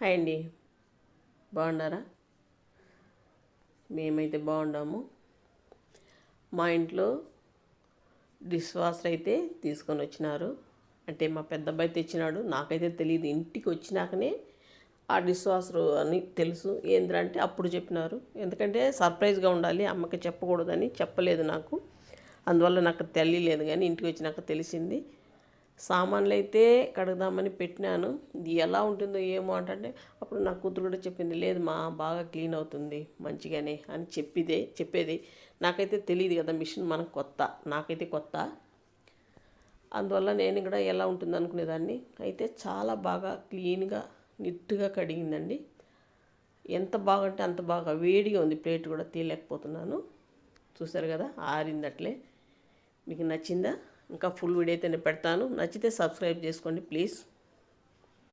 Hi అండి, బాగున్నారా? మేమైతే బాగున్నాము. మా ఇంట్లో డిష్ వాషర్ అయితే తీసుకొని వచ్చినారు. అంటే మా పెద్ద అబ్బాయి తెచ్చినాడు. నాకైతే తెలియదు, ఇంటికి వచ్చినాకనే ఆ డిష్ వాషర్ అని తెలుసు. ఏంటంటే అప్పుడు చెప్పినారు. ఎందుకంటే సర్ప్రైజ్గా ఉండాలి, అమ్మకి చెప్పకూడదని చెప్పలేదు నాకు. అందువల్ల నాకు తెలియలేదు, కానీ ఇంటికి వచ్చినాక తెలిసింది. సామాన్లు అయితే కడుగుదామని పెట్టినాను. ఇది ఎలా ఉంటుందో ఏమో అంటే అప్పుడు నా కూతురు కూడా చెప్పింది, లేదు మా బాగా క్లీన్ అవుతుంది మంచిగానే అని చెప్పేది. నాకైతే తెలియదు కదా, మిషన్ మనకు కొత్త, నాకైతే కొత్త. అందువల్ల నేను కూడా ఎలా ఉంటుంది అనుకునేదాన్ని. అయితే చాలా బాగా క్లీన్గా నీట్గా కడిగిందండి. ఎంత బాగంటే అంత బాగా. వేడిగా ఉంది, ప్లేట్ కూడా తీయలేకపోతున్నాను. చూసారు కదా, ఆరిందట్లే. మీకు నచ్చిందా? ఇంకా ఫుల్ వీడియో అయితే నేను పెడతాను. నచ్చితే సబ్స్క్రైబ్ చేసుకోండి ప్లీజ్.